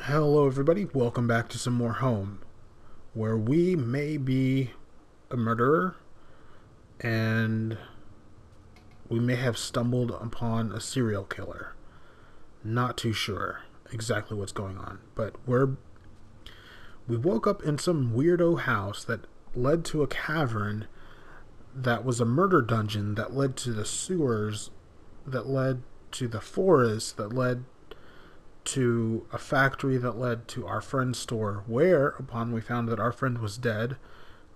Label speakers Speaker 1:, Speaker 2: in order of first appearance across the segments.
Speaker 1: Hello, everybody. Welcome back to some more Home, where we may be a murderer and we may have stumbled upon a serial killer. Not too sure exactly what's going on, but we woke up in some weirdo house that led to a cavern that was a murder dungeon that led to the sewers that led to the forest that led to a factory that led to our friend's store, where, upon we found that our friend was dead,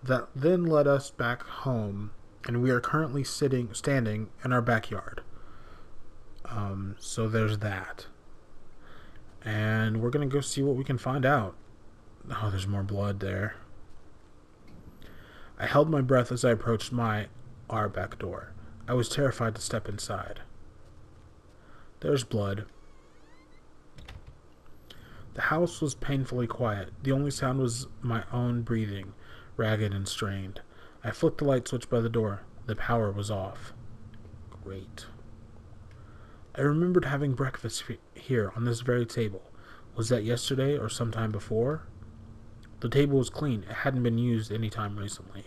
Speaker 1: that then led us back home, and we are currently standing in our backyard. So there's that. And we're going to go see what we can find out. Oh, there's more blood there. I held my breath as I approached our back door. I was terrified to step inside. There's blood. The house was painfully quiet. The only sound was my own breathing, ragged and strained. I flicked the light switch by the door. The power was off. Great. I remembered having breakfast here on this very table. Was that yesterday or sometime before? The table was clean. It hadn't been used any time recently.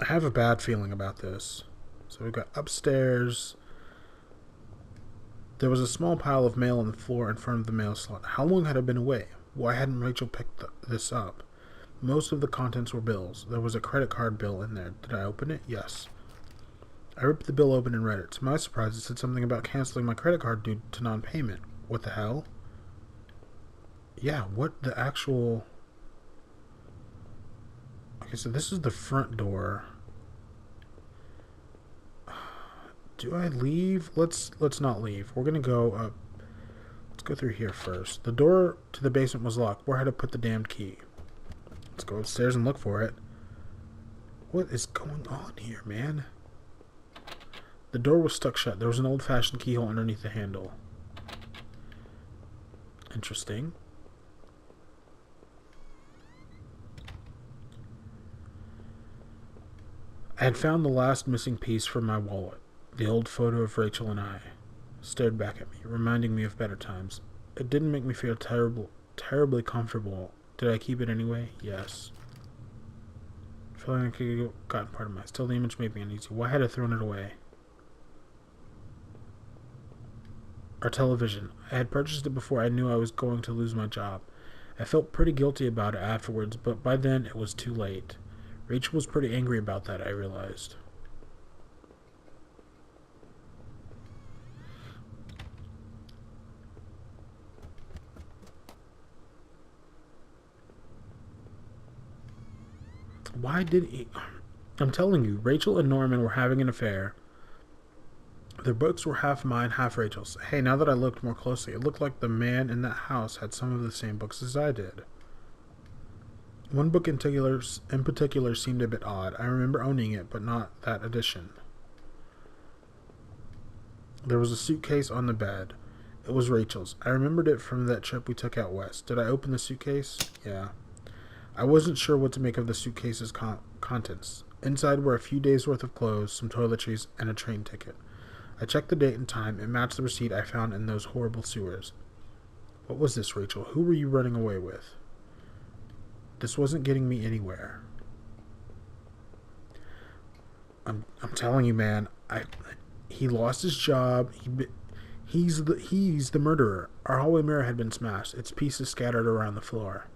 Speaker 1: I have a bad feeling about this. So we've got upstairs. There was a small pile of mail on the floor in front of the mail slot. How long had I been away? Why hadn't Rachel picked this up? Most of the contents were bills. There was a credit card bill in there. Did I open it? Yes. I ripped the bill open and read it. To my surprise, it said something about canceling my credit card due to non-payment. What the hell? Yeah, what the actual... Okay, so this is the front door. Do I leave? Let's not leave. We're gonna go up. Let's go through here first. The door to the basement was locked. Where had I put the damned key? Let's go upstairs and look for it. What is going on here, man? The door was stuck shut. There was an old-fashioned keyhole underneath the handle. Interesting. I had found the last missing piece from my wallet. The old photo of Rachel and I stared back at me, reminding me of better times. It didn't make me feel terribly comfortable. Did I keep it anyway? Yes. Feeling like I could have gotten part of mine. Still, the image made me uneasy. Why had I thrown it away? Our television. I had purchased it before I knew I was going to lose my job. I felt pretty guilty about it afterwards, but by then it was too late. Rachel was pretty angry about that, I realized. Why did he... I'm telling you, Rachel and Norman were having an affair. Their books were half mine, half Rachel's. Hey, now that I looked more closely, it looked like the man in that house had some of the same books as I did. One book in particular seemed a bit odd. I remember owning it, but not that edition. There was a suitcase on the bed. It was Rachel's. I remembered it from that trip we took out west. Did I open the suitcase? Yeah. I wasn't sure what to make of the suitcase's contents. Inside were a few days' worth of clothes, some toiletries, and a train ticket. I checked the date and time. It matched the receipt I found in those horrible sewers. What was this, Rachel? Who were you running away with? This wasn't getting me anywhere. I'm telling you, man. He lost his job. He's the murderer. Our hallway mirror had been smashed. Its pieces scattered around the floor.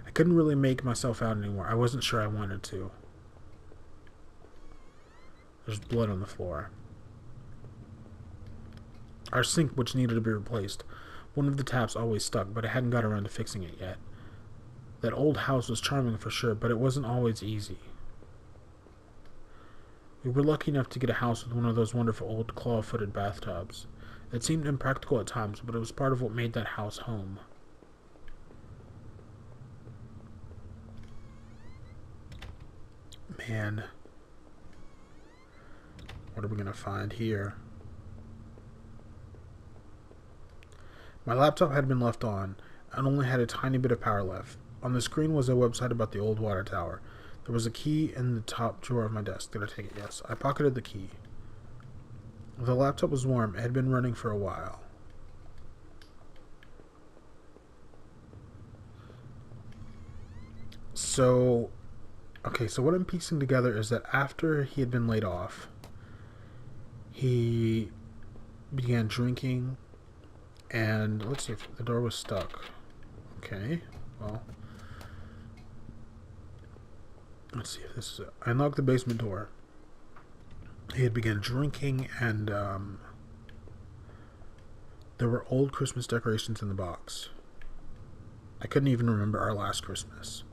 Speaker 1: I couldn't really make myself out anymore. I wasn't sure I wanted to. There's blood on the floor. Our sink, which needed to be replaced. One of the taps always stuck, but I hadn't got around to fixing it yet. That old house was charming for sure, but it wasn't always easy. We were lucky enough to get a house with one of those wonderful old claw-footed bathtubs. It seemed impractical at times, but it was part of what made that house home. Man. What are we going to find here? My laptop had been left on, and only had a tiny bit of power left. On the screen was a website about the old water tower. There was a key in the top drawer of my desk. Did I take it? Yes. I pocketed the key. The laptop was warm. It had been running for a while. So, okay, so what I'm piecing together is that after he had been laid off, he began drinking, and let's see if the door was stuck. Okay, well, let's see if this is it. I unlocked the basement door. He had begun drinking, and there were old Christmas decorations in the box. I couldn't even remember our last Christmas.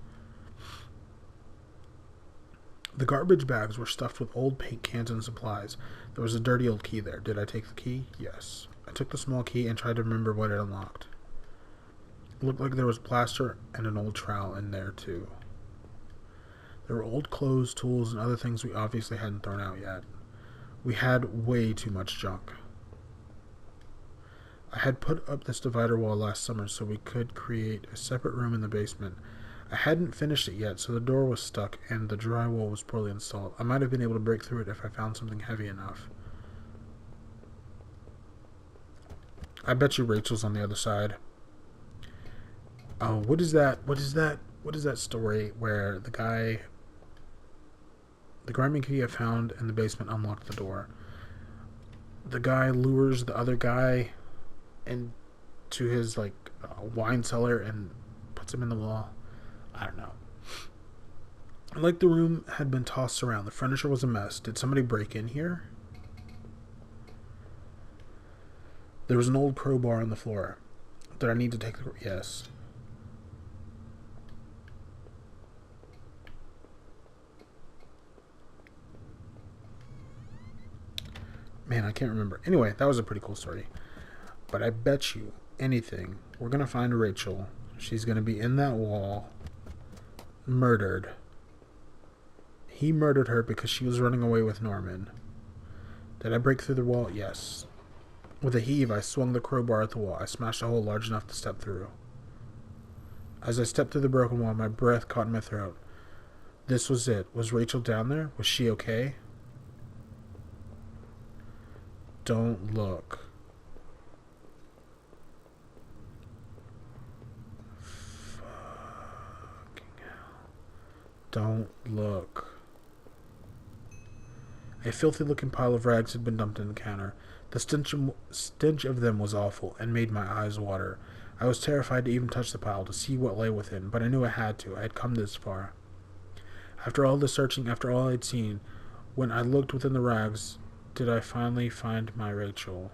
Speaker 1: The garbage bags were stuffed with old paint cans and supplies. There was a dirty old key there. Did I take the key? Yes. I took the small key and tried to remember what it unlocked. It looked like there was plaster and an old trowel in there, too. There were old clothes, tools, and other things we obviously hadn't thrown out yet. We had way too much junk. I had put up this divider wall last summer so we could create a separate room in the basement. I hadn't finished it yet, so the door was stuck and the drywall was poorly installed. I might have been able to break through it if I found something heavy enough. I bet you Rachel's on the other side. Oh, what is that? What is that story where the grimy key I found in the basement unlocked the door? The guy lures the other guy into his wine cellar and puts him in the wall. I don't know. Like the room had been tossed around. The furniture was a mess. Did somebody break in here? There was an old crowbar on the floor. Did I need to take the... Yes. Man, I can't remember. Anyway, that was a pretty cool story. But I bet you anything, we're going to find Rachel. She's going to be in that wall, murdered. He murdered her because she was running away with Norman. Did I break through the wall? Yes. With a heave, I swung the crowbar at the wall. I smashed a hole large enough to step through. As I stepped through the broken wall, my breath caught in my throat. This was it. Was Rachel down there? Was she okay? Don't look. Fucking hell. Don't look. A filthy-looking pile of rags had been dumped in the counter. The stench of them was awful and made my eyes water. I was terrified to even touch the pile to see what lay within, but I knew I had to. I had come this far. After all the searching, after all I'd seen, when I looked within the rags, did I finally find my Rachel?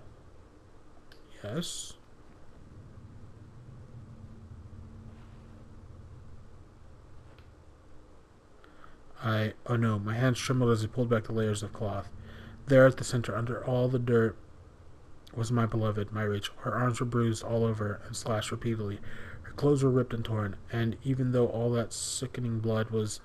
Speaker 1: Yes. Oh no, my hands trembled as I pulled back the layers of cloth. There at the center, under all the dirt, was my beloved, my Rachel. Her arms were bruised all over and slashed repeatedly. Her clothes were ripped and torn, and even though all that sickening blood was...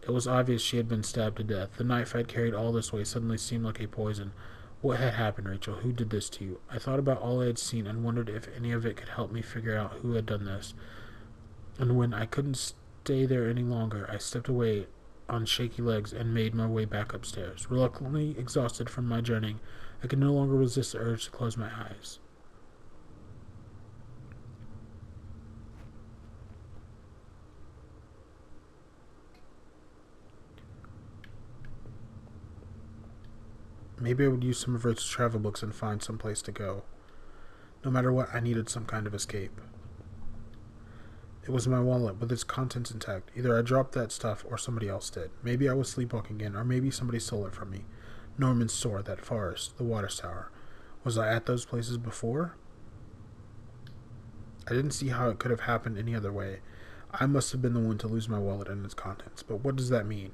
Speaker 1: It was obvious she had been stabbed to death. The knife I'd carried all this way suddenly seemed like a poison. What had happened, Rachel? Who did this to you? I thought about all I had seen and wondered if any of it could help me figure out who had done this. And when I couldn't stay there any longer, I stepped away on shaky legs and made my way back upstairs. Reluctantly exhausted from my journey, I could no longer resist the urge to close my eyes. Maybe I would use some of Rachel's travel books and find some place to go. No matter what, I needed some kind of escape. It was my wallet with its contents intact. Either I dropped that stuff or somebody else did. Maybe I was sleepwalking again, or maybe somebody stole it from me. Norman's store, that forest, the water tower. Was I at those places before? I didn't see how it could have happened any other way. I must have been the one to lose my wallet and its contents. But what does that mean?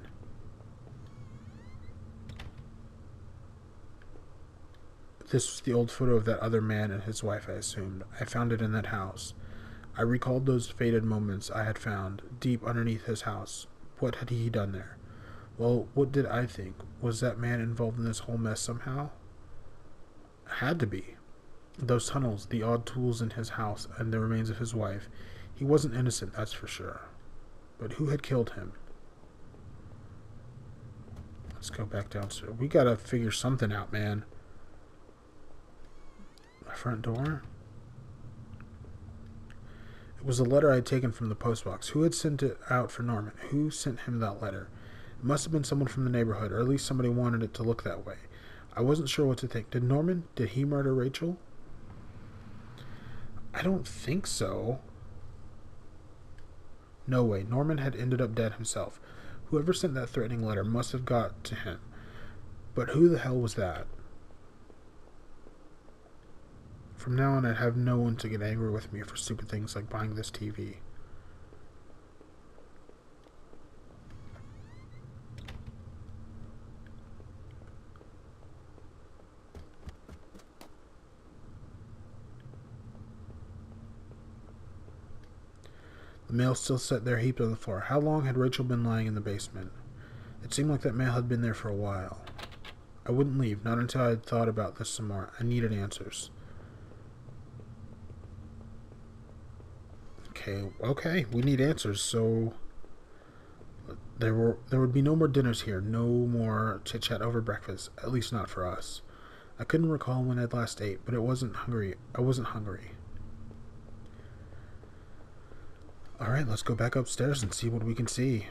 Speaker 1: This was the old photo of that other man and his wife, I assumed. I found it in that house. I recalled those faded moments I had found, deep underneath his house. What had he done there? Well, what did I think? Was that man involved in this whole mess somehow? Had to be. Those tunnels, the odd tools in his house, and the remains of his wife. He wasn't innocent, that's for sure. But who had killed him? Let's go back downstairs. We gotta figure something out, man. front door. It was a letter I had taken from the postbox. Who had sent it out for Norman? Who sent him that letter? It must have been someone from the neighborhood, or at least somebody wanted it to look that way. I wasn't sure what to think. Did he murder Rachel? I don't think so. No way. Norman had ended up dead himself. Whoever sent that threatening letter must have got to him. But who the hell was that? From now on, I'd have no one to get angry with me for stupid things like buying this TV. The mail still sat there heaped on the floor. How long had Rachel been lying in the basement? It seemed like that mail had been there for a while. I wouldn't leave, not until I had thought about this some more. I needed answers. Okay, we need answers, so there would be no more dinners here, no more chit-chat over breakfast, at least not for us. I couldn't recall when I'd last ate, but I wasn't hungry. Alright, let's go back upstairs and see what we can see.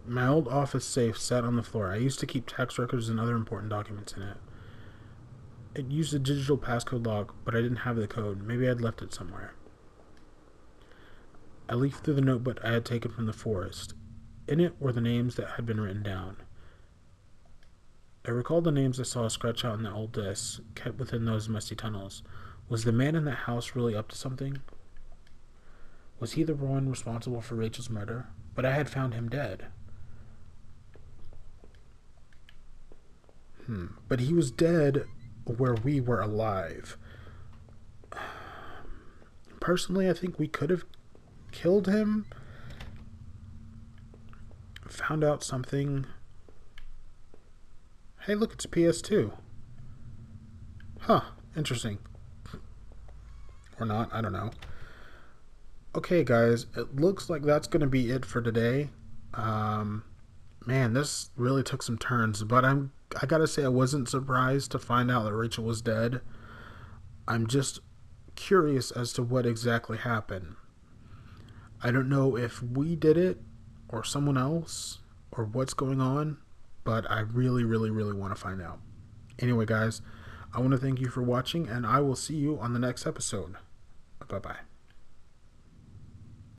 Speaker 1: My old office safe sat on the floor. I used to keep tax records and other important documents in it. It used a digital passcode lock, but I didn't have the code. Maybe I'd left it somewhere. I leafed through the notebook I had taken from the forest. In it were the names that had been written down. I recalled the names I saw scratched out in the old discs, kept within those musty tunnels. Was the man in that house really up to something? Was he the one responsible for Rachel's murder? But I had found him dead. But he was dead where we were alive. Personally, I think we could have killed him. Found out something. Hey, look, it's PS2. Huh, interesting. Or not, I don't know. Okay, guys, it looks like that's going to be it for today. Man, this really took some turns, but I gotta say I wasn't surprised to find out that Rachel was dead. I'm just curious as to what exactly happened. I don't know if we did it or someone else or what's going on, but I really, really, really want to find out. Anyway, guys, I want to thank you for watching, and I will see you on the next episode. Bye-bye.